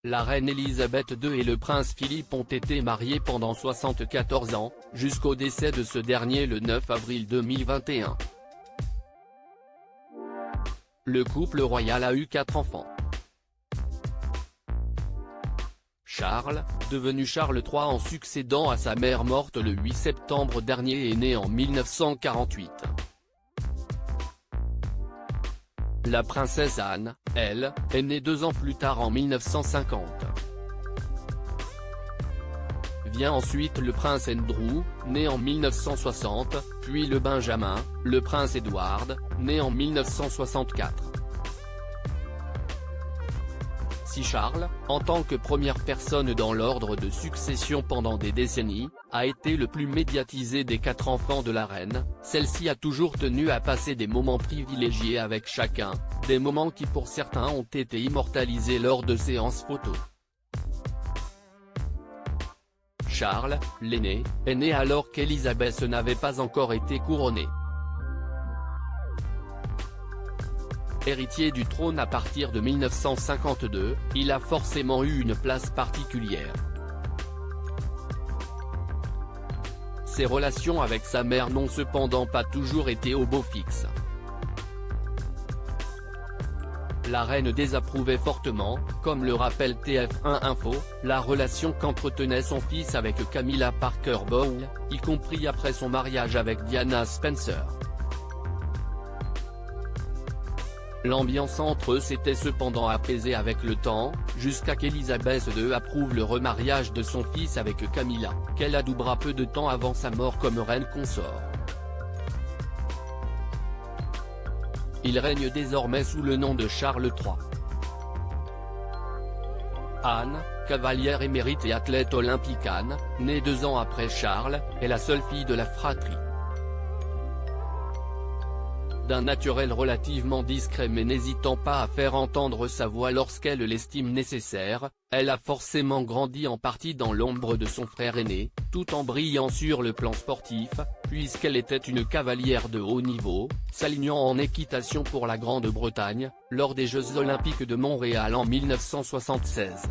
La reine Elisabeth II et le prince Philippe ont été mariés pendant 74 ans, jusqu'au décès de ce dernier le 9 avril 2021. Le couple royal a eu 4 enfants. Charles, devenu Charles III en succédant à sa mère morte le 8 septembre dernier, est né en 1948. La princesse Anne, elle, est née 2 ans plus tard en 1950. Vient ensuite le prince Andrew, né en 1960, puis le Benjamin, le prince Edward, né en 1964. Si Charles, en tant que première personne dans l'ordre de succession pendant des décennies, a été le plus médiatisé des 4 enfants de la reine, celle-ci a toujours tenu à passer des moments privilégiés avec chacun, des moments qui pour certains ont été immortalisés lors de séances photos. Charles, l'aîné, est né alors qu'Élisabeth n'avait pas encore été couronnée. Héritier du trône à partir de 1952, il a forcément eu une place particulière. Ses relations avec sa mère n'ont cependant pas toujours été au beau fixe. La reine désapprouvait fortement, comme le rappelle TF1 Info, la relation qu'entretenait son fils avec Camilla Parker Bowles, y compris après son mariage avec Diana Spencer. L'ambiance entre eux s'était cependant apaisée avec le temps, jusqu'à qu'Élisabeth II approuve le remariage de son fils avec Camilla, qu'elle adoubera peu de temps avant sa mort comme reine consort. Il règne désormais sous le nom de Charles III. Anne, cavalière émérite et athlète olympique. Anne, née 2 ans après Charles, est la seule fille de la fratrie. D'un naturel relativement discret mais n'hésitant pas à faire entendre sa voix lorsqu'elle l'estime nécessaire, elle a forcément grandi en partie dans l'ombre de son frère aîné, tout en brillant sur le plan sportif, puisqu'elle était une cavalière de haut niveau, s'alignant en équitation pour la Grande-Bretagne, lors des Jeux Olympiques de Montréal en 1976.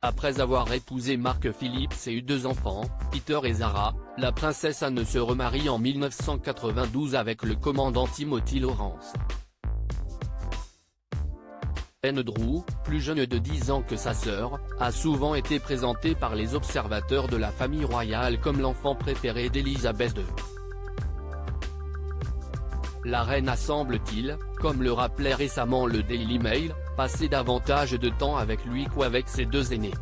Après avoir épousé Mark Phillips et eu 2 enfants, Peter et Zara, la princesse Anne se remarie en 1992 avec le commandant Timothy Lawrence. Andrew, plus jeune de 10 ans que sa sœur, a souvent été présenté par les observateurs de la famille royale comme l'enfant préféré d'Élisabeth II. La reine a, semble-t-il, comme le rappelait récemment le Daily Mail, passé davantage de temps avec lui qu'avec ses 2 aînés.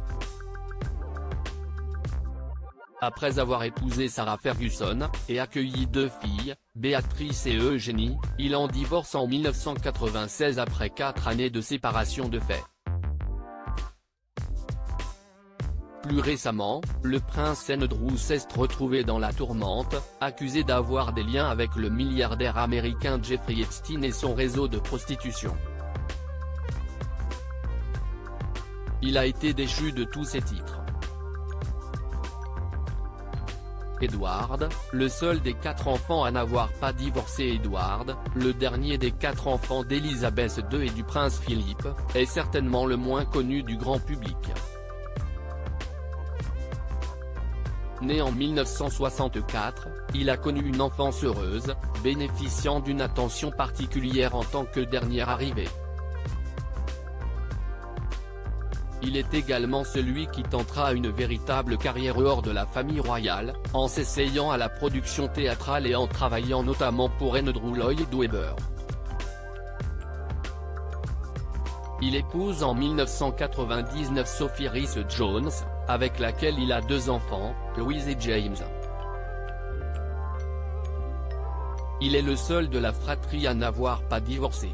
Après avoir épousé Sarah Ferguson, et accueilli 2 filles, Béatrice et Eugénie, il en divorce en 1996 après 4 années de séparation de fait. Plus récemment, le prince Andrew s'est retrouvé dans la tourmente, accusé d'avoir des liens avec le milliardaire américain Jeffrey Epstein et son réseau de prostitution. Il a été déchu de tous ses titres. Edward, le seul des 4 enfants à n'avoir pas divorcé. Edward, le dernier des 4 enfants d'Élisabeth II et du prince Philippe, est certainement le moins connu du grand public. Né en 1964, il a connu une enfance heureuse, bénéficiant d'une attention particulière en tant que dernière arrivée. Il est également celui qui tentera une véritable carrière hors de la famille royale, en s'essayant à la production théâtrale et en travaillant notamment pour Andrew Lloyd Webber. Il épouse en 1999 Sophie Rhys-Jones, avec laquelle il a 2 enfants, Louise et James. Il est le seul de la fratrie à n'avoir pas divorcé.